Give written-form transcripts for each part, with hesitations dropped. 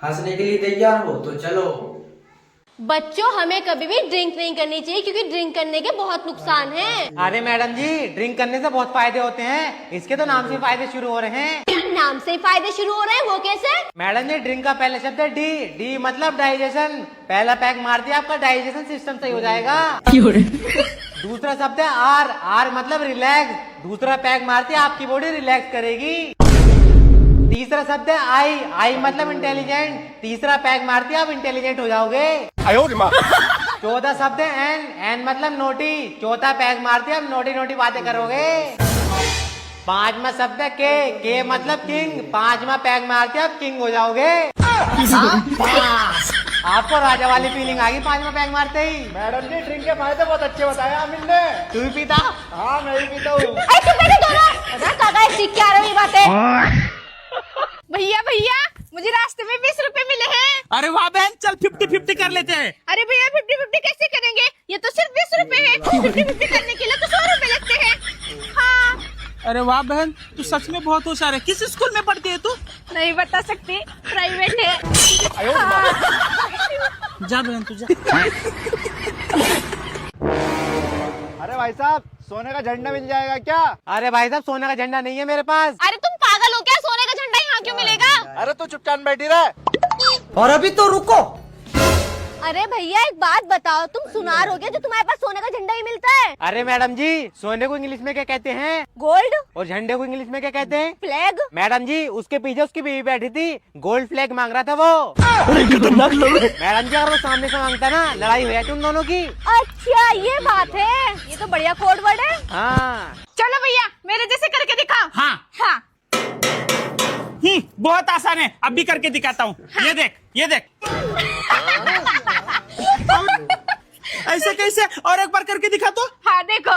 हंसने के लिए तैयार हो तो चलो। बच्चों, हमें कभी भी ड्रिंक नहीं करनी चाहिए क्योंकि ड्रिंक करने के बहुत नुकसान हैं। अरे मैडम जी, ड्रिंक करने से बहुत फायदे होते हैं, इसके तो नाम से फायदे शुरू हो रहे हैं। नाम से ही फायदे शुरू हो रहे हैं, वो कैसे? मैडम जी, ड्रिंक का पहला शब्द है डी। डी मतलब डाइजेशन। पहला पैक मार दिया आपका डाइजेशन सिस्टम सही हो जाएगा। दूसरा शब्द है आर। आर मतलब रिलैक्स। दूसरा पैक मारते आपकी बॉडी रिलैक्स करेगी। तीसरा शब्द है आई। आई मतलब इंटेलिजेंट। तीसरा पैक मारते आप इंटेलिजेंट हो जाओगे। चौथा शब्द है एन। एन मतलब नोटी। चौथा पैक मारते आप नोटी नोटी बातें करोगे। पांचवा शब्द है के मतलब किंग। पांचवा पैक मारते आप किंग हो जाओगे। आपको राजा वाली फीलिंग आ गई पांचवा पैक मारते ही। मैडम जी, ड्रिंक के फायदे बहुत अच्छे बताए अमिन ने। तू भी पीता? हाँ, मैं भी पीता हूँ। भैया भैया, मुझे रास्ते में 20 रुपए मिले हैं। अरे वाह बहन, चल 50-50 कर लेते हैं। अरे भैया 50-50 कैसे करेंगे? ये तो सिर्फ 20 रुपए है। 50-50 करने के लिए तो 100 रुपए लगते हैं। हाँ। अरे वाह बहन, तू सच में बहुत होशियार है। किस स्कूल में पढ़ती है तू? नहीं बता सकती, प्राइवेट है। जा बहन तू जा। अरे भाई साहब, सोने का झंडा मिल जाएगा क्या? अरे भाई साहब, सोने का झंडा नहीं है मेरे पास। अरे तुम पागल हो क्या? सोने का झंडा यहाँ क्यों मिलेगा? अरे तू चुपचाप बैठी रहे। और अभी तो रुको। अरे भैया, एक बात बताओ, तुम सुनार हो गए जो तुम्हारे पास सोने का झंडा ही मिलता है? अरे मैडम जी, सोने को इंग्लिश में क्या कहते हैं? गोल्ड। और झंडे को इंग्लिश में क्या कहते हैं? फ्लैग। मैडम जी, उसके पीछे उसकी बीवी बैठी थी, गोल्ड फ्लैग मांग रहा था वो। मैडम जी, अगर वो सामने से मांगता ना, लड़ाई हो जाती उन दोनों की। अच्छा, ये बात है। ये तो बढ़िया कोड वर्ड है। हाँ। चलो भैया, मेरे जैसे करके दिखाओ। हाँ। हाँ। बहुत आसान है, अब भी करके दिखाता हूँ। ये देख, ये देख। ऐसे कैसे? और एक बार करके दिखा तो। हाँ देखो।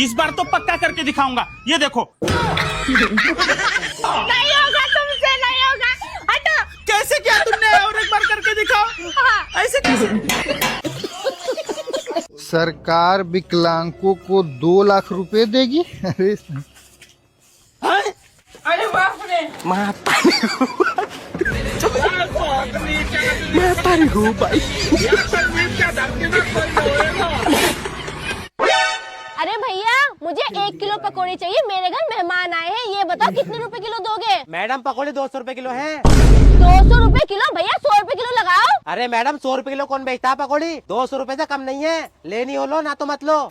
इस बार तो पक्का करके दिखाऊंगा। ये देखो। नहीं होगा तुमसे, नहीं होगा। हटो। कैसे किया तुमने? और एक बार करके दिखाओ। हाँ। ऐसे कैसे? सरकार विकलांगों को 2 लाख रुपए देगी। अरे अरे बाप रे। अरे भैया, मुझे 1 किलो पकौड़ी चाहिए, मेरे घर मेहमान आए हैं। ये बताओ कितने रुपए किलो दोगे? मैडम, पकौड़े 200 रुपए किलो हैं। 200 रुपए किलो? भैया 100 रुपए किलो लगाओ। अरे मैडम, 100 रुपए किलो कौन बेचता है पकौड़ी? 200 रुपए से कम नहीं है। लेनी हो लो, ना तो मत लो।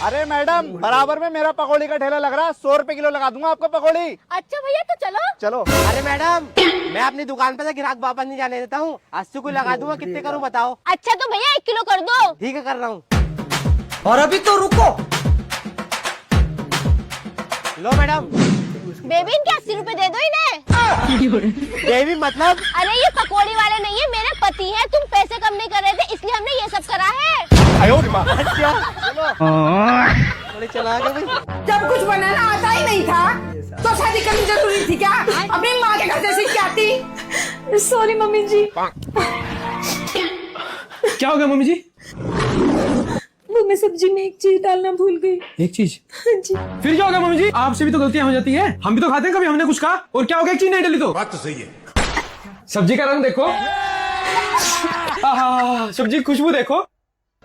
अरे मैडम, बराबर में मेरा पकौड़ी का ठेला लग रहा है। 100 रुपए किलो लगा दूंगा आपको पकौड़ी। अच्छा भैया, तो चलो। चलो। अरे मैडम, मैं अपनी दुकान पे से ग्राहक वापस नहीं जाने देता हूँ। 80 को लगा दूंगा। कितने करूँ बताओ? अच्छा तो भैया 1 किलो कर दो। ठीक है, कर रहा हूँ। और अभी तो रुको। लो मैडम। बेबी, इनके 80 रुपए दे दो इन्हें। देवी मतलब? अरे ये पकौड़ी वाले नहीं है, मेरे पति हैं। तुम पैसे कम नहीं कर रहे थे, इसलिए हमने ये सब करा है। अच्छा, बड़ी चालाक है भाई। जब कुछ बनाना आता ही नहीं था तो शादी करनी जरूरी थी क्या? अपनी माँ के घर से सीख के आती। सॉरी मम्मी जी। क्या हो गया मम्मी जी? वो मैं सब्जी में एक चीज डालना भूल गई। एक चीज? हाँ जी। फिर क्या होगा मम्मी जी? आपसे भी तो गलतियां हो जाती है। हम भी तो खाते हैं, कभी हमने कुछ कहा और क्या हो गया? एक चीज नहीं डली तो बात तो सही है। सब्जी का रंग देखो। सब्जी की खुशबू देखो।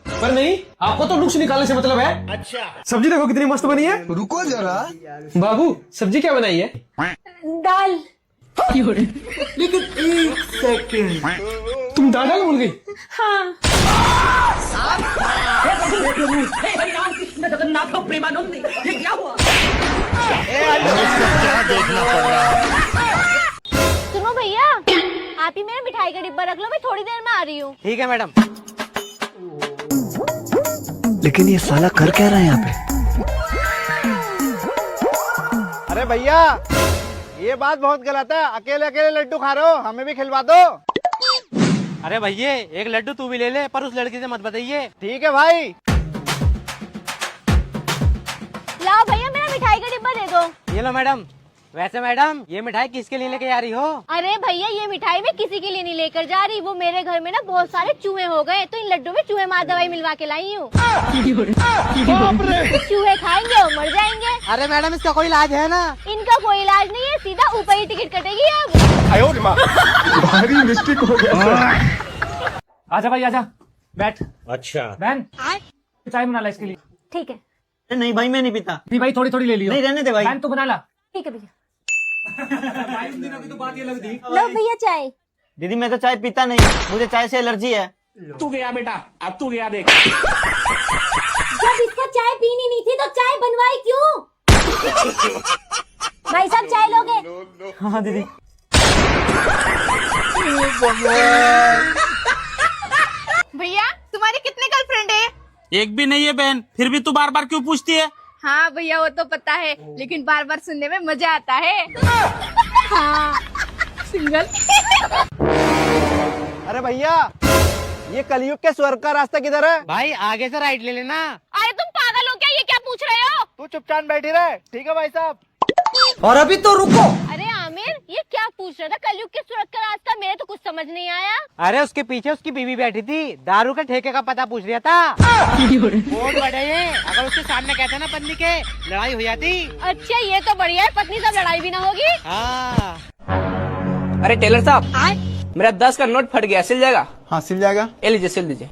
पर नहीं, आपको तो नुक्स निकालने से मतलब है। अच्छा। सब्जी देखो कितनी मस्त बनी है। रुको जरा। बाबू, सब्जी क्या बनाई है? दाल। लेकिन 1 सेकंड, तुम दाल भूल गई? हाँ। सुनो भैया, आप ही मेरा मिठाई का डिब्बा रख लो, मैं थोड़ी देर में आ रही हूँ। ठीक है मैडम। लेकिन ये साला कर क्या रहा है यहाँ पे? अरे भैया, ये बात बहुत गलत है। अकेले अकेले लड्डू खा रहे हो, हमें भी खिलवा दो। अरे भैया, एक लड्डू तू भी ले ले, पर उस लड़की से मत बताइए। ठीक है भाई। लाओ भैया, मेरा मिठाई का डिब्बा दे दो। ये लो मैडम। वैसे मैडम, ये मिठाई किसके लिए लेके जा रही हो? अरे भैया, ये मिठाई मैं किसी के लिए नहीं लेकर जा रही। वो मेरे घर में ना बहुत सारे चूहे हो गए, तो इन लड्डू में चूहे मार दवाई मिलवा के लाई हूँ। चूहे खाएंगे और मर जाएंगे। अरे मैडम, इसका कोई इलाज है ना? इनका कोई इलाज नहीं है, सीधा ऊपर ही टिकट कटेगी अब। भारी मिस्टेक हो गया। आजा भाई आजा, बैठ। अच्छा। बहन चाय बना ला इसके लिए। ठीक है नहीं भाई मैं नहीं पीता। नहीं भाई थोड़ी थोड़ी ले लियो। नहीं रहने दे भाई। बहन तू बना ला। ठीक है भैया। उन दिनों की तो बात ये लगती। लो भैया चाय। दीदी मैं तो चाय पीता नहीं, मुझे चाय से एलर्जी है। तू गया बेटा, अब तू गया देख। जब इसको चाय पीनी नहीं थी तो चाय बनवाई क्यों? भाई साहब चाय लोगे? हाँ दीदी। भैया तुम्हारी कितने गर्लफ्रेंड है? एक भी नहीं है बहन, फिर भी तू बार बार क्यों पूछती है? हाँ भैया वो तो पता है, लेकिन बार बार सुनने में मजा आता है। हाँ सिंगल। अरे भैया, ये कलयुग के स्वर्ग का रास्ता किधर है? भाई आगे से राइट ले लेना। अरे तुम पागल हो क्या? ये क्या पूछ रहे हो? तू चुपचाप बैठी रहे, ठीक है भाई साहब? और अभी तो रुको। अरे आमिर ये क्या पूछ रहा था? कलयुग के सूरत का रास्ता, मेरे तो कुछ समझ नहीं आया। अरे उसके पीछे उसकी बीवी बैठी थी, दारू के ठेके का पता पूछ रहा था। बहुत बड़े हैं, अगर उसके सामने कहते ना पत्नी के, लड़ाई हो जाती। अच्छा ये तो बढ़िया है, पत्नी से लड़ाई भी ना होगी। हाँ। अरे टेलर साहब, मेरा 10 का नोट फट गया, सिल जाएगा? हाँ सिल जाएगा। ये लीजिए, सिल दीजिए।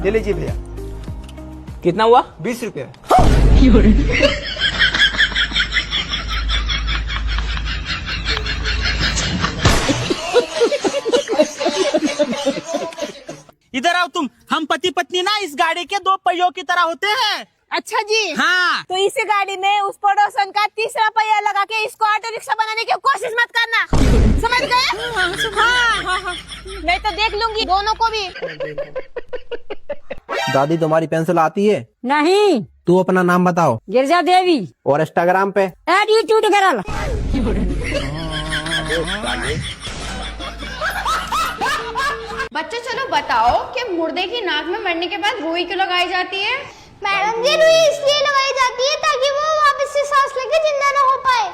ले लीजिए भैया। कितना हुआ? 20 रुपये। इधर आओ तुम, हम पति पत्नी ना इस गाड़ी के 2 पहियों की तरह होते हैं। अच्छा जी। हाँ। तो इसी गाड़ी में उस पड़ोसन का तीसरा पहिया लगा के इसको ऑटो रिक्शा बनाने की कोशिश मत करना, समझ गए? हाँ। मैं तो देख लूंगी दोनों को भी। दादी तुम्हारी पेंसिल आती है? नहीं। तू अपना नाम बताओ। गिरजा देवी। और इंस्टाग्राम पे? एटीट्यूड करल। बच्चों चलो बताओ कि मुर्दे की नाक में मरने के बाद रुई क्यों लगाई जाती है? मैडम जी रुई इसलिए लगाई जाती है ताकि वो वापस से सांस लेके जिंदा ना हो पाए।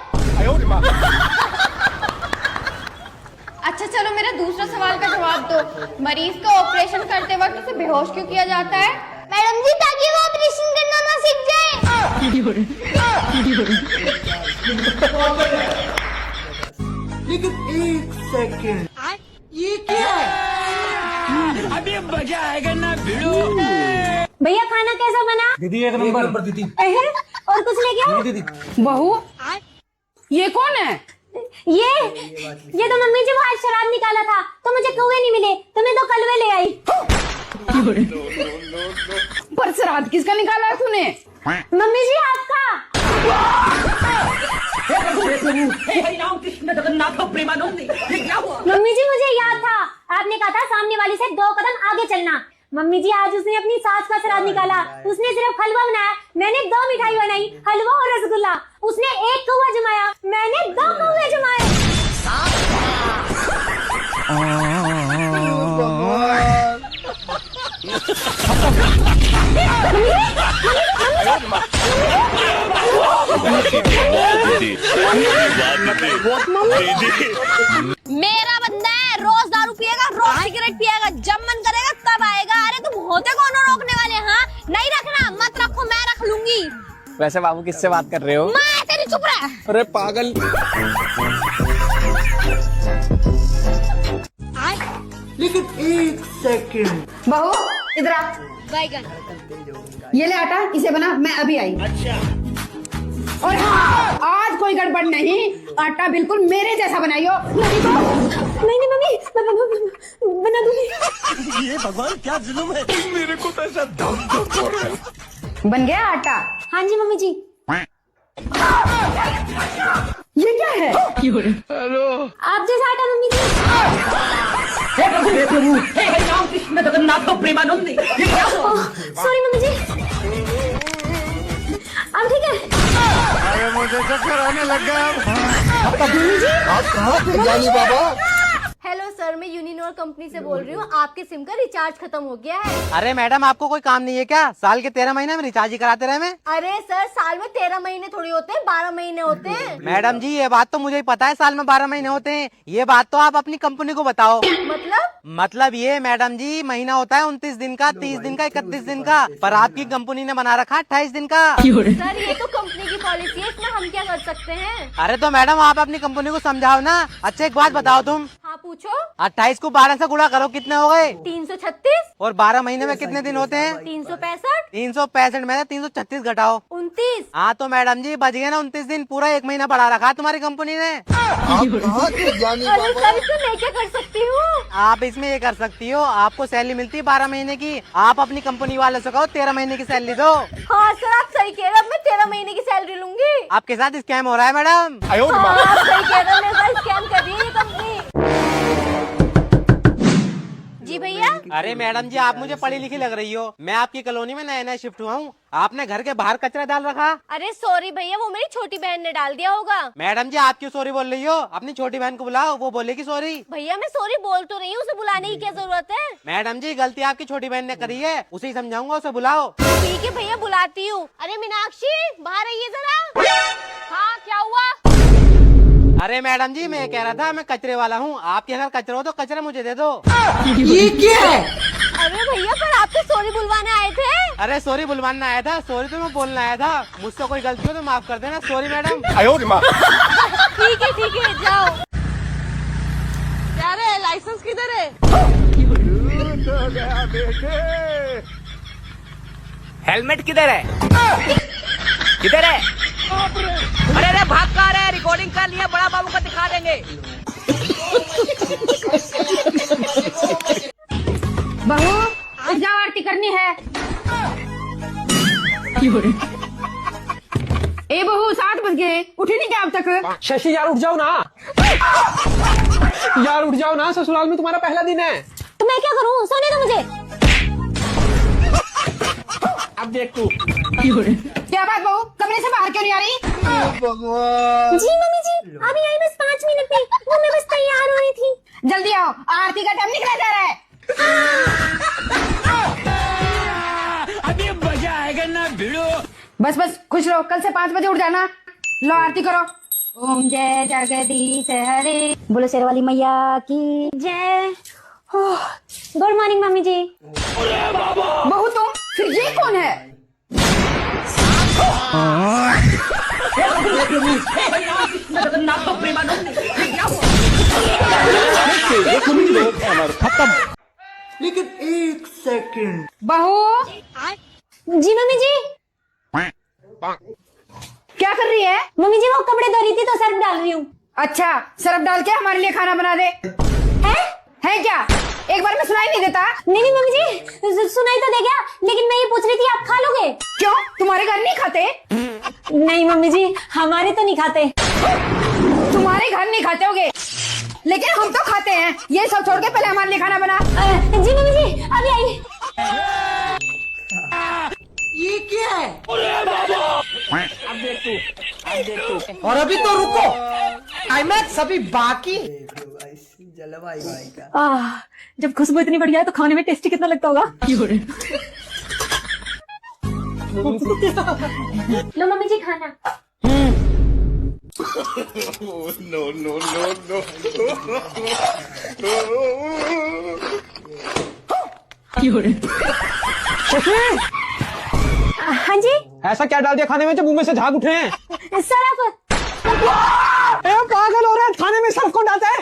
अच्छा चलो मेरा दूसरा सवाल का जवाब दो। मरीज का ऑपरेशन करते वक्त उसे बेहोश क्यों किया जाता है? मैडम जी ताकि वो ऑपरेशन करना ना सीख जाए। लेकिन एक सेकंड, ये क्या है? भैया खाना कैसा बना? दीदी एक नंबर दीदी। और कुछ लेके आओ। बहू, ये कौन है? ये तो मम्मी जी वो आज शराब निकाला था तो मुझे कौवे नहीं मिले तो मैं 2 कलवे ले आई। पर श्राद्ध किसका निकाला है तूने? मम्मी जी आपका। मम्मी जी मुझे याद था, आपने कहा था सामने वाली से 2 कदम आगे चलना। मम्मी जी आज उसने अपनी सास का श्राद्ध निकाला, उसने सिर्फ हलवा बनाया, मैंने 2 मिठाई बनाई, हलवा और रसगुल्ला। उसने 1 कौवा जमाया, मैंने 2 कौवे जमाए। मेरा बंदा है, रोज दारू पिएगा, रोज सिगरेट पिएगा, जब मन करेगा तब आएगा। अरे तुम होते कौन हो रोकने वाले? हाँ नहीं रखना, मत रखो, मैं रख लूंगी। वैसे बाबू किससे बात कर रहे हो? मैं तेरी चुप रहा। अरे पागल। लेकिन एक सेकंड। बहू इधर आ। बैगन। ये ले आटा, इसे बना, मैं अभी आई। अच्छा। और हाँ, आज कोई गड़बड़ नहीं, आटा बिल्कुल मेरे जैसा बनाइयो। नहीं मम्मी, बना दूंगी। ये भगवान क्या जुल्म है, मेरे को तो ऐसा दम। बन गया आटा? हाँ जी मम्मी जी। ये क्या है? आप जैसा आटा मम्मी जी। सॉरी मम्मी जी। अब ठीक है? अरे मुझे चक्कर आने लग गया। मम्मी जी। आप कहाँ थे जानी बाबा? हेलो सर, मैं यूनिनोर और कंपनी से बोल रही हूँ, आपके सिम का रिचार्ज खत्म हो गया है। अरे मैडम आपको कोई काम नहीं है क्या? साल के 13 महीने में रिचार्ज ही कराते रहे मैं। अरे सर, साल में 13 महीने थोड़ी होते हैं, 12 महीने होते हैं। मैडम जी ये बात तो मुझे ही पता है, साल में 12 महीने होते हैं। ये बात तो आप अपनी कंपनी को बताओ। मतलब ये मैडम जी, महीना होता है 29 दिन का, 30 दिन का, 31 दिन का, पर आपकी कंपनी ने बना रखा 28 दिन का। सर ये तो कंपनी की पॉलिसी है, इसमें हम क्या कर सकते हैं? अरे तो मैडम आप अपनी कंपनी को समझाओ ना। अच्छा एक बात बताओ तुम, हाँ पूछो। 28 को 12 से गुणा करो, कितने हो गए? 336। और 12 महीने में कितने दिन होते हैं? 365। 365 में से 336 घटाओ 29। हाँ तो मैडम जी बच गए ना 29 दिन, पूरा एक महीना बढ़ा रखा है तुम्हारी कंपनी ने। अरे सर इसमें मैं क्या कर सकती हूँ? आप इसमें ये कर सकती हो, आपको सैलरी मिलती है 12 महीने की, आप अपनी कंपनी वाले से कहो 13 महीने की सैलरी दो। हाँ सर आप सही कह रहे हो, अब मैं 13 महीने की सैलरी लूंगी। आपके साथ स्कैम हो रहा है मैडम। हाँ, आप सही कह रहे हो, मेरे साथ स्कैम कर रही है ये कंपनी। जी भैया। अरे मैडम जी आप मुझे पढ़ी लिखी लग रही हो, मैं आपकी कॉलोनी में नया नया शिफ्ट हुआ हूँ, आपने घर के बाहर कचरा डाल रखा। अरे सॉरी भैया, वो मेरी छोटी बहन ने डाल दिया होगा। मैडम जी आप क्यों सॉरी बोल रही हो? अपनी छोटी बहन को बुलाओ, वो बोलेगी सॉरी। भैया मैं सॉरी बोल तो रही हूँ, उसे बुलाने की क्या जरूरत है? मैडम जी गलती आपकी छोटी बहन ने करी है, उसे ही समझाऊंगा, उसे बुलाओ। ठीक है भैया बुलाती हूँ। अरे मीनाक्षी बाहर आइए जरा। हाँ क्या हुआ? अरे मैडम जी मैं कह रहा था मैं कचरे वाला हूँ, आपके अगर कचरा हो तो कचरा मुझे दे दो। ये क्या है? अरे भैया पर आप तो सॉरी बुलवाने आए थे। अरे सॉरी बुलवाना आया था, सॉरी तो मैं बोलना आया था, मुझसे कोई गलती हो तो माफ कर देना। Sorry madam. ठीक है जाओ। क्या रे लाइसेंस किधर है? हेलमेट किधर है? किधर है? अरे अरे भाग कहाँ रहे? रिकॉर्डिंग कर लिया, बड़ा बाबू को दिखा देंगे। बहू उठ जाओ, आरती करनी है। ए बहू 7 बज गए, उठी नहीं क्या अब तक? शशि यार उठ जाओ ना। यार उठ जाओ ना, ससुराल में तुम्हारा पहला दिन है। तो मैं क्या करूँ? सोने दो मुझे। अब देख तू। क्या बात बहू, कमरे से बाहर क्यों नहीं आ रही? जी मम्मी जी, अभी आई बस 5 मिनट में, वो मैं बस तैयार हो रही थी। जल्दी आओ, आरती का टाइम निकला जा रहा है। अभी मजा आएगा ना भिड़ो। बस बस खुश रहो, कल से 5 बजे उठ जाना। लो आरती करो। ओम जय जगदीश हरे। बोलो शेर वाली मैया की जय। गुड मॉर्निंग मम्मी जी। बहू तुम, फिर ये कौन है? लेकिन 1 सेकंड। बहू जी मम्मी जी। क्या कर रही है? मम्मी जी वो कपड़े धो रही थी तो सर्फ डाल रही हूँ। अच्छा सर्फ डाल के हमारे लिए खाना बना दे। है क्या? एक बार में सुनाई नहीं देता? नहीं मम्मी जी सुनाई तो दे गया, लेकिन मैं ये पूछ रही थी आप खा लोगे? क्यों, तुम्हारे घर नहीं खाते? नहीं मम्मी जी हमारे तो नहीं खाते। तुम्हारे घर नहीं खाते होगे, लेकिन हम तो खाते हैं। ये सब छोड़ के पहले हमारे लिए खाना बना। जी मम्मी जी अभी आई। ये क्या है? अब देख तू। और अभी तो रुको, क्लाइमैक्स अभी बाकी। जलवायु भाई का। जब खुशबू इतनी बढ़िया है तो खाने में टेस्टी कितना लगता होगा। लो मम्मी जी खाना। हाँ जी। ऐसा क्या डाल दिया खाने में जो मुंह में से झाग उठे हैं? सरफ। पागल हो रहा है, खाने में सर्फ कौन डालता है?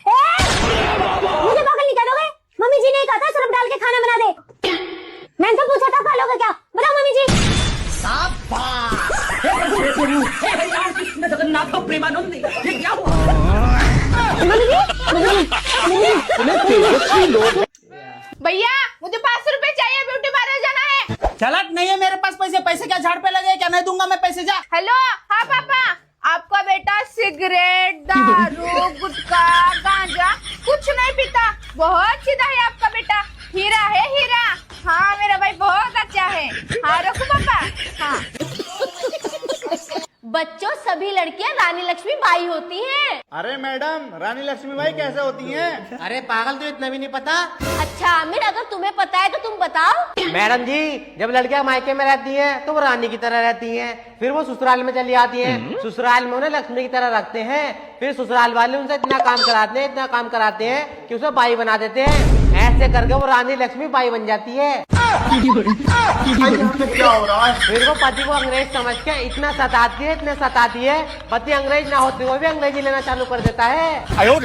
मुझे पागल नहीं कह दोगे? मम्मी जी ने कहा था सर्फ डाल के खाना बना दे। मैंने तो पूछा था खा लोगे क्या? बताओ मम्मी जी। भैया मुझे 500 रुपए चाहिए, ब्यूटी पार्लर जाना है। चलत नहीं है मेरे पास पैसे। पैसे क्या झाड़ पे लगे क्या? नहीं दूंगा मैं पैसे, जा। हेलो हाँ पापा, आपका बेटा सिगरेट, दारू, गुटखा, गांजा कुछ नहीं पीता, बहुत सीधा है आपका बेटा। हीरा है हीरा। हाँ मेरा भाई बहुत अच्छा है। हाँ रखो पापा। हाँ बच्चों सभी लड़कियां रानी लक्ष्मी बाई होती हैं। अरे मैडम, रानी लक्ष्मीबाई कैसे होती हैं? अरे पागल, तो इतना भी नहीं पता? अच्छा आमिर, अगर तुम्हें पता है तो तुम बताओ। मैडम जी, जब लड़कियां मायके में रहती हैं तो वो रानी की तरह रहती हैं, फिर वो ससुराल में चली आती हैं, ससुराल में उन्हें लक्ष्मी की तरह रखते हैं, फिर ससुराल वाले उनसे इतना काम कराते हैं कि उसे बाई बना देते हैं। ऐसे करके वो रानी लक्ष्मी बाई बन जाती है। क्या हो रहा है? फिर वो पति को अंग्रेज समझ के इतना सताती है, पति अंग्रेज ना होते हुए भी अंग्रेजी लेना चालू कर देता है। मैडम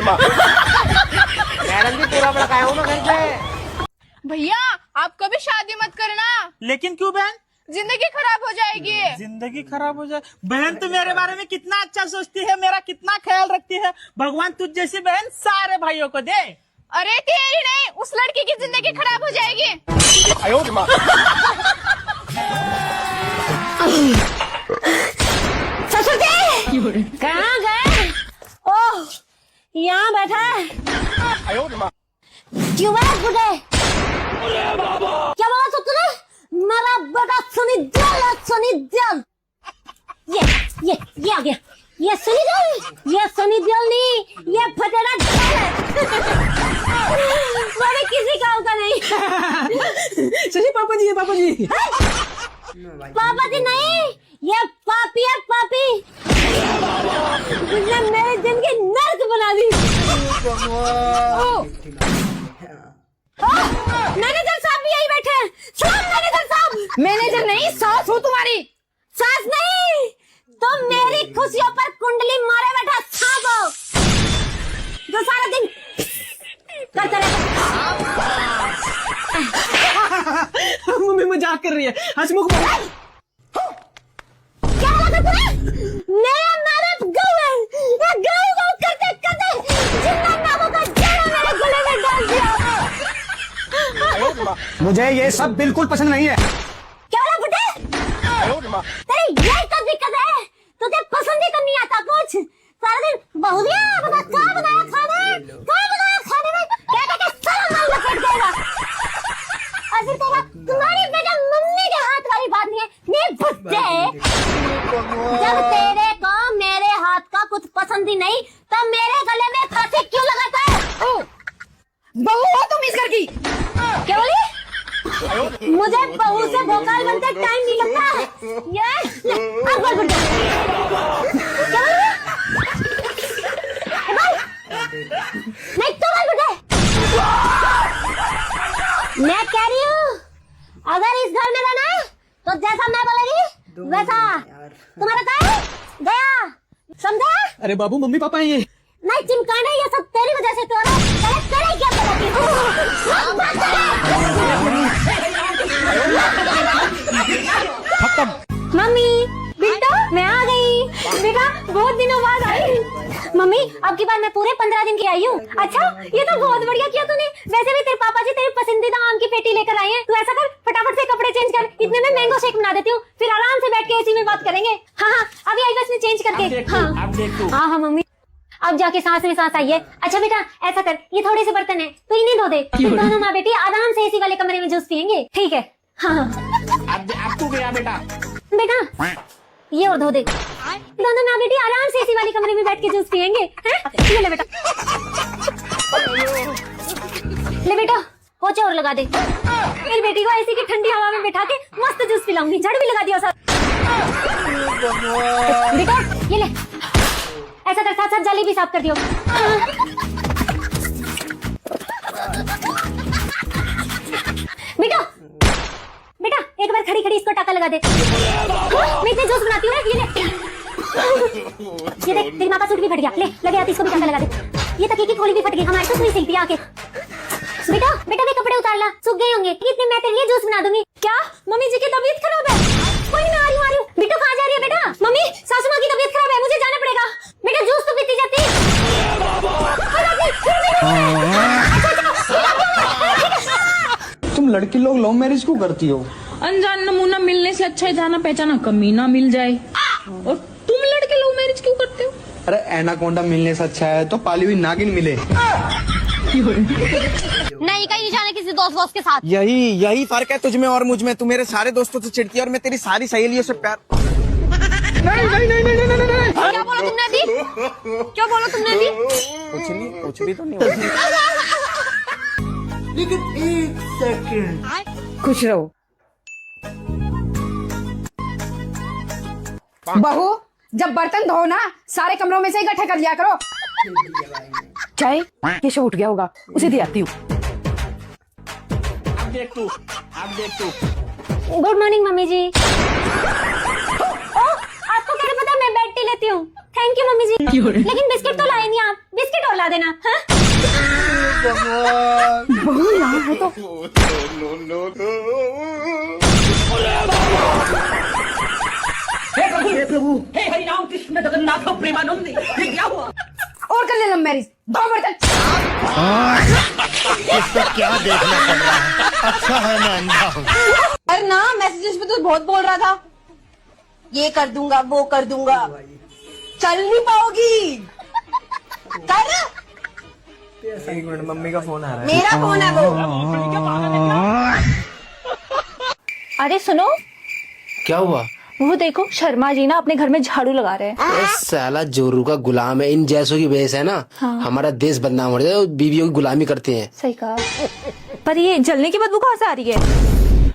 जी, पूरा भड़काया हूँ मैं घर पे। भैया आप कभी शादी मत करना, लेकिन क्यों बहन? जिंदगी खराब हो जाएगी। जिंदगी खराब हो जाए? बहन तो मेरे बारे में कितना अच्छा सोचती है, मेरा कितना ख्याल रखती है। भगवान तुझ जैसी बहन सारे भाइयों को दे। अरे तेरी नहीं, उस लड़की की जिंदगी खराब हो जाएगी। ससुर जी कहाँ गए? ओह, यहाँ बैठा है। क्यों है बुढ़े? क्या बोला तो तूने? मेरा बेटा सुनी दियल। ये आ गया। ये सुनी दियल नहीं, ये फटेरा ढोल है। मेरे किसी काम का नहीं। सही पापा जी है, पापा जी। पापा जी नहीं, ये पापी है, पापी। जिसने मेरी जिंदगी नर्क बना दी। मैनेजर साहब भी यही बैठे हैं। मैनेजर साहब। मैनेजर नहीं, सास हूँ तुम्हारी। सास नहीं, तो मेरी खुशियों पर कुंडली मारे बैठा सांप हो, जो सारा दिन करता रहता। मम्मी मजाक कर रही है, हंसमुख। क्या लगा तुम्हें? मेरे गऊ है, ये गऊ करते जिंदा नामों का जड़ा मेरे गले में डाल दिया। मुझे ये सब बिल्कुल पसंद नहीं है। क्या बोला बुड्ढे? तेरी यही तो दिक्कत है, तुझे पसंद ही तो नहीं आता कुछ। सारा दिन बहुलिया बता क्या बनाया खाने में, क्या सारा माल लपेट देगा। और फिर तेरा तुम्हारी बेटा मम्मी के हाथ वाली बात नहीं है। नहीं बुड्ढे, जब तेरे को मेरे हाथ का कुछ पसंद ही नहीं, तो मेरे गले में फांसी क्यों लगाता है? बहू हो तुम इस घर की। क्या बोली? मुझे बहू से भोकाल बनते टाइम नहीं लगता। ये अब बोल बुड्ढे। क्या बोली? नहीं तो बोल बुड्ढे। मैं कह रही हूँ, अगर इस घर में रहना तो जैसा मैं बोलेगी वैसा तुम्हारा काम गया, समझा? अरे बाबू, मम्मी पापा है ये। नहीं चिमकाना, ये सब तेरी वजह से तो रहा है। तेरे क्या मम्मी, बेटा मैं आ गई। बेटा बहुत दिनों बाद आई। मम्मी अब की बार मैं पूरे 15 दिन की आई हूँ। अच्छा, ये तो बहुत बढ़िया किया तूने। वैसे भी तेरे पापा जी तेरी पसंदीदा आम की पेटी लेकर आए हैं। तू ऐसा कर, फटाफट से कपड़े चेंज कर, इतने में मैंगो शेक बना देती हूँ, फिर आराम से बैठ के एसी में बात करेंगे। हाँ, अभी आई बस में चेंज करके। हाँ मम्मी, अब जाके सांस में सांस आई है। अच्छा बेटा ऐसा कर, ये थोड़े से बर्तन है तो इन्हें धो दे, फिर दोनों माँ बेटी आराम से एसी वाले कमरे में जूस पियेंगे, ठीक है? हाँ आपको गया बेटा। बेटा ये और धो दे, दोनों माँ बेटी आराम से एसी वाले कमरे में बैठ के जूस पियेंगे। ये ले बेटा, ले बेटा पोछा और लगा दे। मेरी बेटी को एसी की ठंडी हवा में बैठा के मस्त जूस पिलाऊंगी। झाड़ू भी लगा दिया साथ। बेटा ये ले, ऐसा कर साथ साथ जाली भी साफ कर दियो। बेटा बेटा एक बार खड़ी खड़ी इसको टाका लगा दे। मैं इतने जूस बनाती हूँ ना, ये ले। ये देख तेरी माँ का सूट भी फट गया, ले लगे आती इसको भी टाका लगा दे। ये तकिए की खोली भी फट गई, हमारे तो नहीं सीखती आके। बेटा बेटा वे कपड़े उतार ला, सूख गए होंगे, इतने मैं तेरे लिए जूस बना दूंगी। क्या मम्मी जी की तबीयत खराब है? कोई ना, आ रही हूँ। बेटा कहाँ जा रही है? बेटा मम्मी सासू माँ की तबीयत खराब है, मुझे जाना पड़ेगा। बेटा जूस तो पीती जाती। तुम लड़की लोग लव मैरिज क्यों करती हो? अनजान नमूना मिलने से अच्छा है जाना पहचाना कमीना मिल जाए। और तुम लड़के लव मैरिज क्यों करते हो? अरे एनाकोंडा मिलने से अच्छा है तो पाली हुई नागिन मिले। नहीं कहीं जाने किसी दोस्त के साथ। यही फर्क है तुझ में और मुझ में। तू मेरे सारे दोस्तों से चिढ़ती है और मैं तेरी सारी सहेलियों से प्यार। क्या बोला तुमने अभी? क्या बोला तुमने अभी? कुछ नहीं, कुछ भी तो नहीं हुआ। लेकिन एक सेकंड, खुश रहो। बहू, जब बर्तन धो ना सारे कमरों में से इकट्ठे कर लिया करो। चाय केशव उठ गया होगा, उसे दे आती हूँ। गुड मॉर्निंग मम्मी जी। ओह, आपको कैसे पता मैं बेड टी लेती हूँ? थैंक यू मम्मी जी। लेकिन बिस्किट तो लाए नहीं आप, बिस्किट और ला देना। हाँ? बहू यहाँ है तो और कर ले लव मैरिज। दो बर्तन। क्या देखना पड़ रहा है? अच्छा है मैं अंधा हूँ। अरे ना, मैसेजेस पे तो बहुत बोल रहा था, ये कर दूंगा वो कर दूंगा, चल नहीं पाओगी। कर, एक मिनट, मम्मी का फोन आ रहा है। मेरा फोन है वो। अरे सुनो, क्या हुआ? वो देखो शर्मा जी ना अपने घर में झाड़ू लगा रहे हैं। साला जोरू का गुलाम है, इन जैसों की वजह से ना हमारा देश बदनाम हो जाता है, बीवियों की गुलामी करते हैं। सही कहा, पर ये जलने की बदबू कहाँ से आ रही है?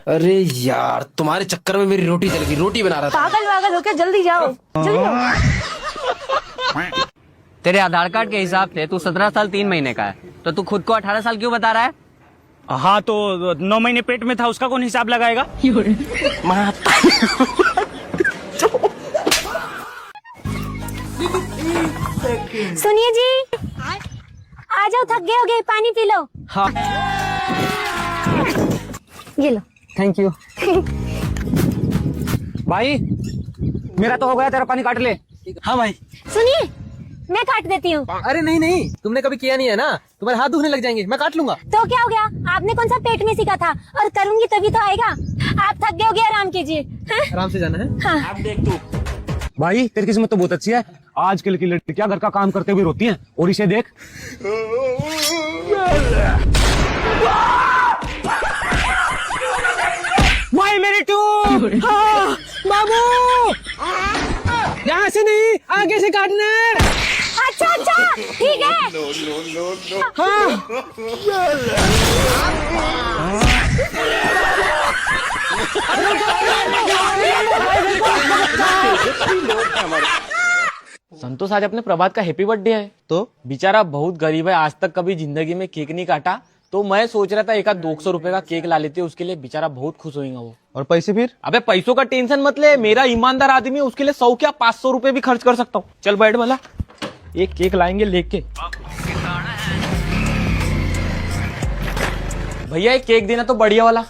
अरे यार, तुम्हारे चक्कर में मेरी रोटी जल गई, रोटी बना रहा था। पागल वागल हो क्या? जल्दी जाओ, जल्दी जाओ। तेरे आधार कार्ड के हिसाब से तू 17 साल 3 महीने का है, तो तू खुद को 18 साल क्यों बता रहा है? हाँ तो 9 महीने पेट में था, उसका कौन हिसाब लगाएगा? सुनिए जी, आ जाओ, थक गए होगे, पानी पी लो। हाँ, ये लो। Thank you. भाई मेरा तो हो गया, तेरा पानी काट ले। हाँ भाई। सुनिए, मैं काट देती हूँ। अरे नहीं नहीं, तुमने कभी किया नहीं है ना, तुम्हारे हाथ दुखने लग जाएंगे, मैं काट लूंगा। तो क्या हो गया? आपने कौन सा पेट में सीखा था? और करूंगी तभी तो आएगा। आप थक गए होगे, आराम कीजिए। हाँ? आराम से जाना है। हाँ। आप देख तू। भाई तेरी किस्मत तो बहुत अच्छी है, आजकल की लड़कियां घर का काम करते हुए रोती हैं, और इसे देख। भाई मेरी टूब। हाँ, बाबू यहाँ से नहीं, आगे से काटना है। अच्छा अच्छा, ठीक है। संतोष, आज अपने प्रभात का हैप्पी बर्थडे है, तो बेचारा बहुत गरीब है, आज तक कभी जिंदगी में केक नहीं काटा, तो मैं सोच रहा था एक 200 रुपए का केक ला लेते, उसके लिए बेचारा बहुत खुश होगा वो। और पैसे फिर? अबे पैसों का टेंशन मत ले, मेरा ईमानदार आदमी है, उसके लिए 100 क्या 500 रुपए भी खर्च कर सकता हूँ। चल बैठ भला, एक केक लाएंगे लेके। भैया एक केक देना तो बढ़िया वाला।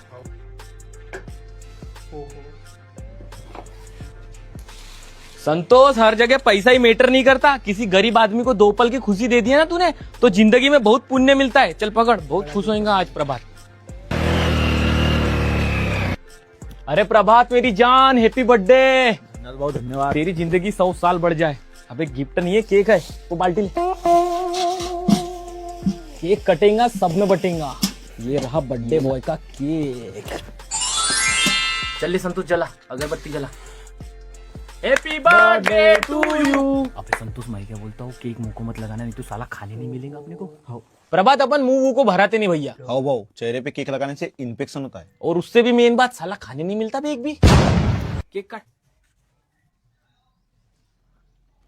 संतोष, हर जगह पैसा ही मैटर नहीं करता, किसी गरीब आदमी को 2 पल की खुशी दे दिया ना तूने, तो जिंदगी में बहुत पुण्य मिलता है। चल पकड़, बहुत खुश होएगा आज प्रभात। अरे प्रभात मेरी जान, हैप्पी बर्थडे। बहुत धन्यवाद, तेरी जिंदगी 100 साल बढ़ जाए। अबे गिफ्ट नहीं है, केक है, वो बाल्टी ले। केक कटेगा, सब में बटेगा। ये रहा बर्थडे बॉय का केक। चल संतोष, जला अगरबत्ती, जला। Happy birthday to you. अबे संतोष, मैं क्या बोलता हूँ, केक मुंह को मत लगाना, नहीं तो साला खाने नहीं मिलेगा अपने को। हाँ। प्रभात, अपन मुंह को भराते नहीं भैया। हाँ भाऊ, चेहरे पे केक लगाने से इन्फेक्शन होता है, और उससे भी मेन बात, साला खाने नहीं मिलता एक भी। केक काट,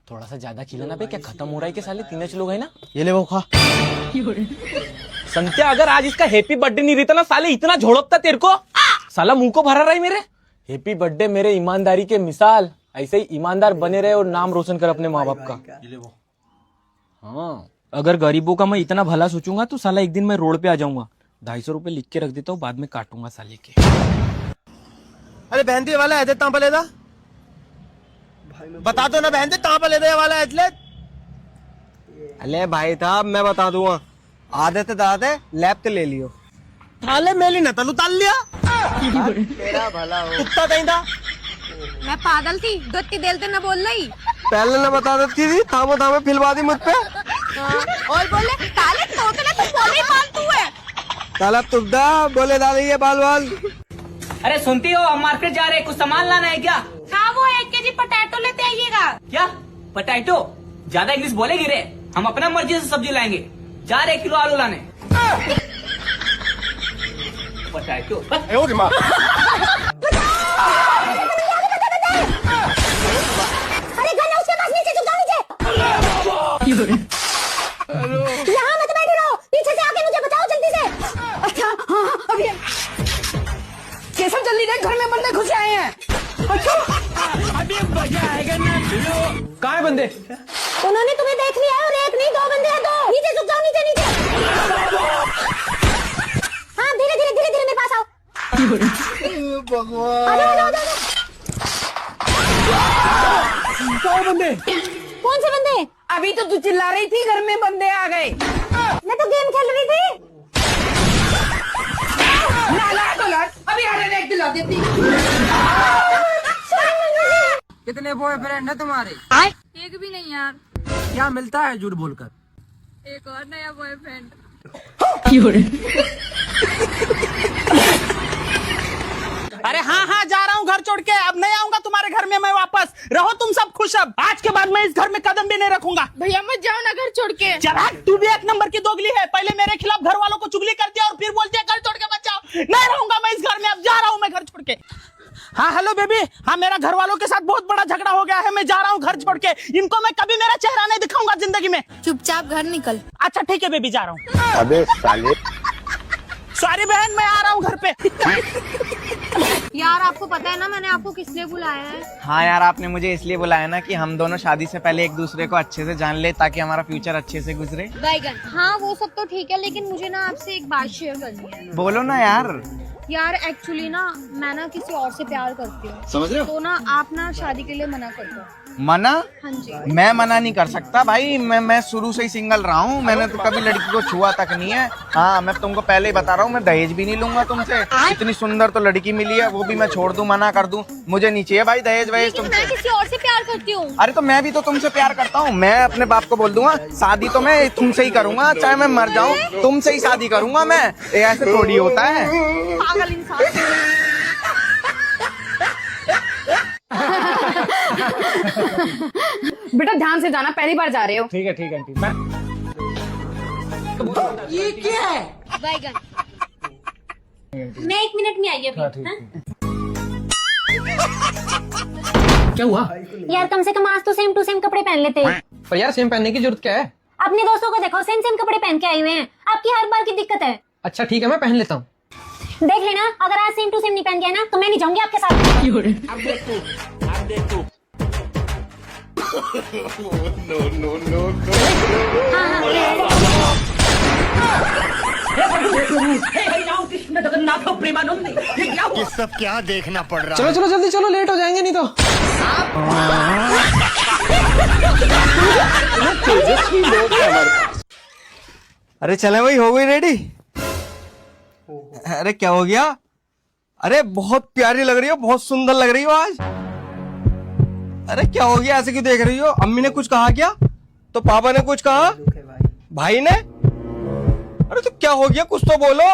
थोड़ा सा ज्यादा खिलाना पे, क्या खत्म हो रहा है कि साले 3 लोग है ना। ये ले वो खा। संत्या, अगर आज इसका हैप्पी बर्थडे नहीं रहता ना, साले इतना झोड़कता तेरे को, साला मुंह को भरा रहा है मेरे। हैप्पी बर्थडे मेरे ईमानदारी के मिसाल, ऐसे ही ईमानदार बने रहे और नाम रोशन कर अपने माँ बाप का। हाँ, अगर गरीबों का मैं इतना भला सोचूंगा तो साला एक दिन मैं रोड पे आ जाऊंगा। 250 रुपए लिख के रख देता हूँ, बाद में काटूंगा साले के। अरे बहन दी वाला है, तांपा लेदा बता दो ना बहन दी, तांपा लेदा वाला है। अले भाई साहब, मैं बता दूंगा, आधे से दादे लैब ते ले लियो। थाले मेली न तलू ताल लिया। तेरा भला हो, कुत्ता कहीं था। मैं पागल थी, दो इतनी देर से न बोल रही। पहले न बता देती थी, थामो थामो फिलवा दी मुझ पे। और बोले ताले तोतले, तू बोले फालतू है। ताला तुब्दा बोले दादा ये बाल बाल। अरे सुनती हो, हम मार्केट जा रहे हैं, कुछ सामान लाना है क्या? हाँ, वो 1 केजी पोटैटो लेते आइएगा। क्या पोटैटो? ज्यादा इंग्लिश बोलेगी रे, हम अपना मर्जी से सब्जी लाएंगे। जा रहे 1 किलो आलू लाने। पोटैटो। अरे गन्ना उसके पास, नीचे झुक जाओ, नीचे। यहाँ मत बैठे रहो, पीछे से आके मुझे बताओ जल्दी से। अच्छा हाँ अभी केशव जल्दी देख, घर में बंदे घुस आए हैं। अच्छा कहाँ है बंदे? उन्होंने तुम्हें देख लिया है, और 1 नहीं 2 बंदे हैं, 2। नीचे झुक जाओ, नीचे नीचे। हाँ, धीरे धीरे धीरे धीरे मेरे पास आओ। भगवान। आ जाओ, आ जाओ, आ जाओ। कहाँ बंदे? कौन से बंदे? अभी तो तू चिल्ला रही थी घर में बंदे आ गए। मैं तो गेम खेल रही थी। अभी एक दिला देती। कितने बॉयफ्रेंड है तुम्हारे? एक भी नहीं यार। क्या मिलता है झूठ बोलकर? एक और नया बॉयफ्रेंड। अरे हाँ हाँ, जा रहा हूँ घर छोड़ के, अब नहीं आऊंगा तुम्हारे घर में मैं वापस। रहो तुम सब खुश। अब आज के बाद मैं इस घर में कदम भी नहीं रखूंगा। भैया मत जाओ ना घर छोड़ के। चला, तू भी 1 नंबर की दोगली है। पहले मेरे खिलाफ घर वालों को चुगली करती है और फिर बोलती है घर छोड़ के मत जाओ। नहीं रहूंगा मैं इस घर में, अब जा रहा हूँ मैं घर छोड़ के। हाँ हेलो बेबी, हाँ मेरा घर वालों के साथ बहुत बड़ा झगड़ा हो गया है, मैं जा रहा हूँ घर छोड़ के। इनको मैं कभी मेरा चेहरा नहीं दिखाऊंगा जिंदगी में। चुपचाप घर निकल। अच्छा ठीक है बेबी, जा रहा हूँ। अबे साले। सॉरी बहन, मैं आ रहा हूँ घर पे। यार आपको पता है ना मैंने आपको किस लिए बुलाया है? हाँ यार, आपने मुझे इसलिए बुलाया ना कि हम दोनों शादी से पहले एक दूसरे को अच्छे से जान ले, ताकि हमारा फ्यूचर अच्छे से गुजरे। बैगन। हाँ वो सब तो ठीक है, लेकिन मुझे ना आपसे एक बात शेयर करनी है। बोलो ना यार। यार एक्चुअली ना मैं ना किसी और से प्यार करती हूँ। समझ रहे हो? तो ना आप ना शादी के लिए मना कर दो। मना? हाँ जी। मैं मना नहीं कर सकता भाई, मैं शुरू से ही सिंगल रहा हूँ, मैंने तो कभी लड़की को छुआ तक नहीं है। हाँ मैं तुमको पहले ही बता रहा हूँ, मैं दहेज भी नहीं लूंगा तुमसे। इतनी सुंदर तो लड़की मिली है, वो भी मैं छोड़ दूं, मना कर दूं? मुझे नहीं चाहिए भाई दहेज वहेज तुमसे। मैं किसी और से प्यार करती हूँ। अरे तो मैं भी तो तुमसे प्यार करता हूँ, मैं अपने बाप को बोल दूंगा शादी तो मैं तुमसे ही करूंगा, चाहे मैं मर जाऊँ तुमसे ही शादी करूंगा मैं। ऐसे थोड़ी होता है। पागल इंसान। बेटा ध्यान से जाना, पहली बार जा रहे हो। ठीक है ठीक है ठीक है। ये क्या है? बैगन। मैं 1 मिनट में आई अभी। हाँ? क्या हुआ? यार कम से कम आज तो सेम टू सेम कपड़े पहन लेते। पर यार सेम पहनने की जरूरत क्या है? अपने दोस्तों को देखो, सेम सेम कपड़े पहन के आए हुए हैं। आपकी हर बार की दिक्कत है। अच्छा ठीक है, मैं पहन लेता हूँ। देख लेना, अगर आज सेम टू सेम नहीं पहन गया ना तो मैं नहीं जाऊंगी आपके साथ। अब देख तू। ये सब क्या देखना पड़ रहा है? चलो चलो जल्दी चलो, लेट हो जाएंगे नहीं तो। अरे चले भाई, हो गई रेडी? अरे क्या हो गया? अरे बहुत प्यारी लग रही हो, बहुत सुंदर लग रही हो आज। अरे क्या हो गया, ऐसे क्यों देख रही हो? अम्मी ने कुछ कहा क्या? तो पापा ने कुछ कहा? भाई ने? अरे तो क्या हो गया, कुछ तो बोलो,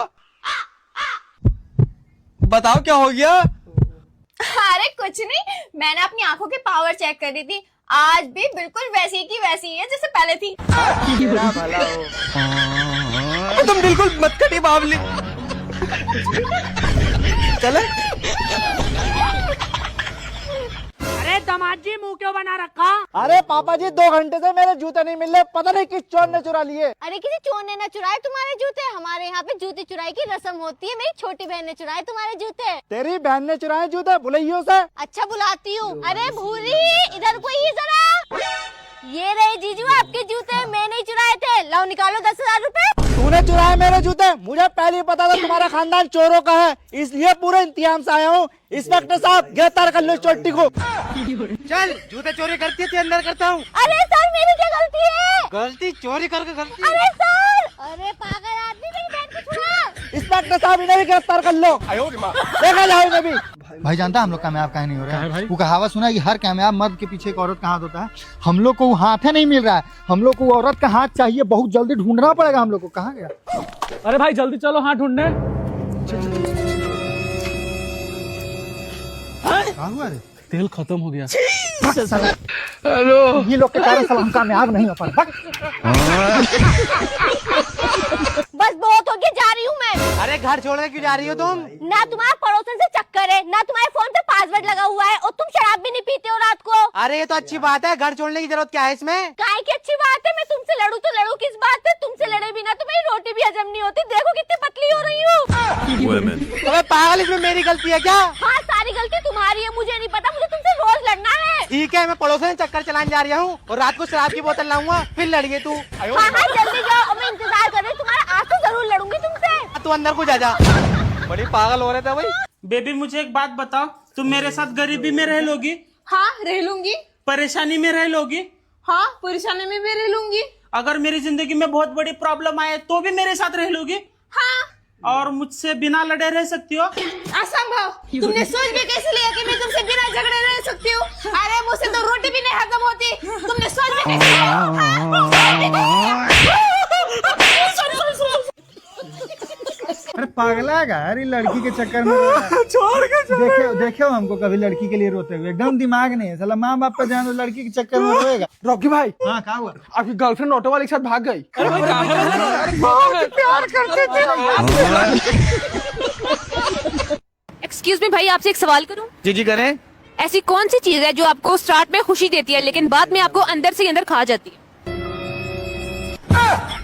बताओ क्या हो गया? अरे कुछ नहीं, मैंने अपनी आंखों की पावर चेक कर रही थी, आज भी बिल्कुल वैसी की वैसी है जैसे पहले थी। भला हो। तुम बिल्कुल मटखटी बावली। चले? अरे दामाद जी मुंह क्यों बना रखा? अरे पापा जी 2 घंटे से मेरे जूते नहीं मिल रहे, पता नहीं किस चोर ने चुरा लिए। अरे किसी चोर ने ना चुराए तुम्हारे जूते, हमारे यहाँ पे जूते चुराई की रस्म होती है। मेरी छोटी बहन ने चुराए तुम्हारे जूते। तेरी बहन ने चुराए जूते, बुलाइयो से। अच्छा बुलाती हूँ। अरे भूरी, इधर कोई ही जरा। ये रहे जीजू आपके जूते, मैं नहीं चुराए थे। लाओ निकालो 10,000 रूपए। तूने चुराए मेरे जूते? मुझे पहले ही पता था तुम्हारा खानदान चोरों का है, इसलिए पूरे इंतजाम से आया हूँ। इंस्पेक्टर साहब गिरफ्तार कर लो चोटी को। चल, जूते चोरी करती है तो अंदर करता हूँ। अरे सर मेरी क्या गलती है? गलती चोरी करके गलती। अरे सर, अरे पागल आदमी, मेरी बहन को छुड़ा। इंस्पेक्टर साहब इन्हें भी गिरफ्तार कर लो। देखा जाओ इन्हें भी। भाई जानता है हम लोग कामयाब काहे नहीं हो रहे हैं? वो कहावत सुना है कि हर कामयाब मर्द के पीछे एक औरत का हाथ होता है। हम लोग को वो हाथ है नहीं मिल रहा है, हम लोग को वो औरत का हाथ चाहिए, बहुत जल्दी ढूंढना पड़ेगा हम लोग को। कहाँ गया? अरे भाई जल्दी चलो, हाथ ढूंढने। क्या हुआ रे? तेल खत्म हो गया। ये लोग के कारण हम कामयाब नहीं हो पा रहे। बस बहुत हो गया, जा रही हूँ मैं। अरे घर छोड़ के क्यों जा रही हो तुम? ना तुम्हारा पड़ोसन से चक्कर है, ना तुम्हारे फोन पे पासवर्ड लगा हुआ है, और तुम शराब भी नहीं पीते हो रात को। अरे ये तो अच्छी बात है, घर छोड़ने की जरूरत क्या है इसमें? काय की अच्छी बात है, मैं तुमसे लड़ू तो लड़ू किस बात है? तुमसे लड़े बिना तो मेरी रोटी भी हजम नहीं होती। देखो कितनी पतली हो रही हूँ। अबे पागल, इसमें मेरी गलती है क्या? हाँ, सारी गलती तुम्हारी है, मुझे नहीं पता। मुझे तुमसे रोज लड़ना है। ठीक है, मैं पड़ोसन से चक्कर चलाने जा रही हूँ और रात को शराब की बोतल लाऊंगा, फिर लड़िए तू। हाँ हाँ, जल्दी जाओ, और मैं इंतजार कर रही हूँ तुम्हारा। आज तो जरूर लड़ूंगी तुमसे। तू अंदर को जा। बड़ी पागल हो रहे थे भाई। बेबी मुझे एक बात बताओ, तुम मेरे साथ गरीबी में रह लोगी? हाँ रह लूंगी। परेशानी में रह लोगी? हाँ परेशानी में भी रह लूंगी। अगर मेरी जिंदगी में बहुत बड़ी प्रॉब्लम आए तो भी मेरे साथ रह लोगी? हाँ। और मुझसे बिना लड़े रह सकती हो? असंभव। तुमने सोच भी कैसे लिया कि मैं तुमसे बिना झगड़े रह सकती हूँ? अरे मुझसे तो रोटी भी नहीं हजम होती। तुमने सोच भी कैसे अरे पागला का यार, ये लड़की के चक्कर में छोड़ के देखो हमको कभी लड़की के लिए रोते हुए। एकदम दिमाग नहीं है साला। माँ बाप का जान, लड़की के चक्कर में रोएगा। रॉकी भाई, हाँ क्या हुआ? आपकी गर्लफ्रेंड ऑटो वाले के साथ भाग गई। प्यार करते थे। एक्सक्यूज मी भाई, आपसे एक सवाल करूं? जी करें। ऐसी कौन सी चीज है जो आपको स्टार्ट में खुशी देती है लेकिन बाद में आपको अंदर से अंदर खा जाती है?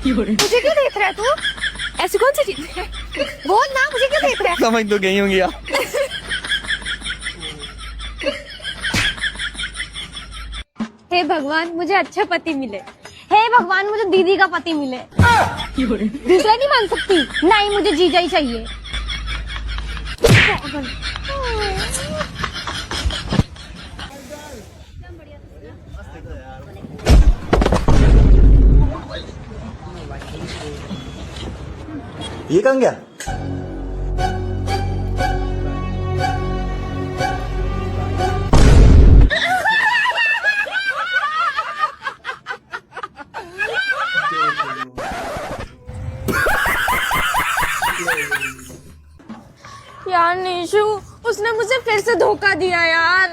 मुझे क्यों देख रहा है तू? ऐसी कौन सी चीज है? बोल ना, मुझे क्यों देख रहा है? समझ तो गई होंगी आप। हे भगवान, मुझे अच्छा पति मिले। हे भगवान, मुझे दीदी का पति मिले। दूसरा नहीं मान सकती। नहीं, मुझे जीजा ही चाहिए। ये कहाँ गया? यार निशु, उसने मुझे फिर से धोखा दिया यार।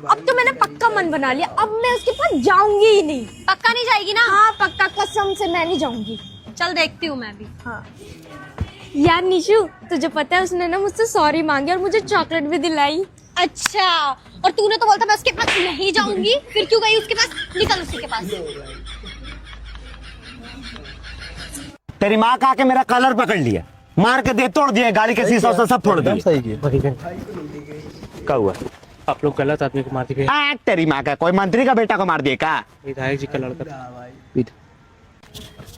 अब तो मैंने पक्का मन बना लिया, अब मैं उसके पास जाऊंगी ही नहीं। पक्का नहीं जाएगी ना? हाँ पक्का, कसम से मैं नहीं जाऊंगी। चल देखती हूँ मैं भी। हाँ यार निशु, तुझे पता है उसने ना मुझसे सॉरी मांगी और मुझे चॉकलेट भी दिलाई। अच्छा, और तूने तो बोलता मैं उसके पास नहीं जाऊंगी, फिर क्यों गई उसके पास? निकल उसके पास। तेरी माँ का आके मेरा कलर पकड़ लिया, मार के दे तोड़ दिया, गाड़ी के शीशा सब फोड़ दिया। सही किया। क्या हुआ? आप लोग गलत आदमी को मार दिए। तेरी माँ का कोई मंत्री का बेटा को मार दिया क्या? विधायक जी का लड़का।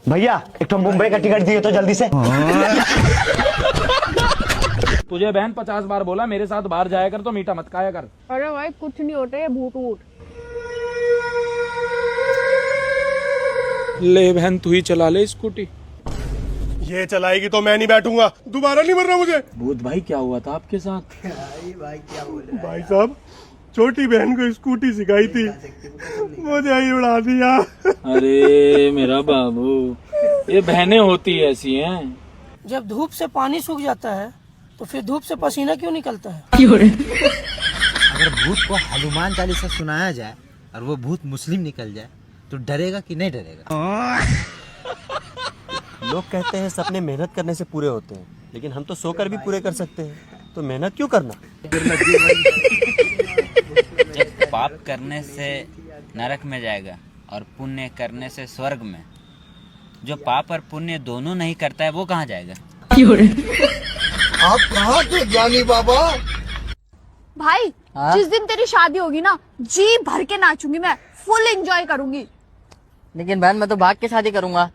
भैया एक तो मुंबई का टिकट दिए तो जल्दी से। तुझे बहन 50 बार बोला मेरे साथ बाहर जाया कर तो मीठा मत खाया कर। अरे भाई कुछ नहीं होता, ये भूत वूत। ले बहन, तू ही चला ले स्कूटी। ये चलाएगी तो मैं नहीं बैठूंगा, दोबारा नहीं मरना मुझे। भूत भाई, क्या हुआ था आपके साथ? भाई क्या बोल रहा है? भाई साहब, छोटी बहन को स्कूटी सिखाई थी, मुझे ही उड़ा दिया। अरे मेरा बाबू, ये बहनें होती ऐसी हैं। जब धूप से पानी सूख जाता है तो फिर धूप से पसीना क्यों निकलता है? अगर भूत को हनुमान चालीसा सुनाया जाए और वो भूत मुस्लिम निकल जाए तो डरेगा कि नहीं डरेगा? लोग कहते हैं सपने मेहनत करने से पूरे होते हैं, लेकिन हम तो सोकर भी पूरे कर सकते हैं, तो मेहनत क्यों करना? जब पाप करने से नरक में जाएगा और पुण्य करने से स्वर्ग में, जो पाप और पुण्य दोनों नहीं करता है वो कहाँ जाएगा? आप कहाँ थे ज्ञानी बाबा? भाई जिस दिन तेरी शादी होगी ना, जी भर के नाचूंगी मैं, फुल एंजॉय करूंगी। लेकिन बहन मैं तो भाग के शादी करूंगा।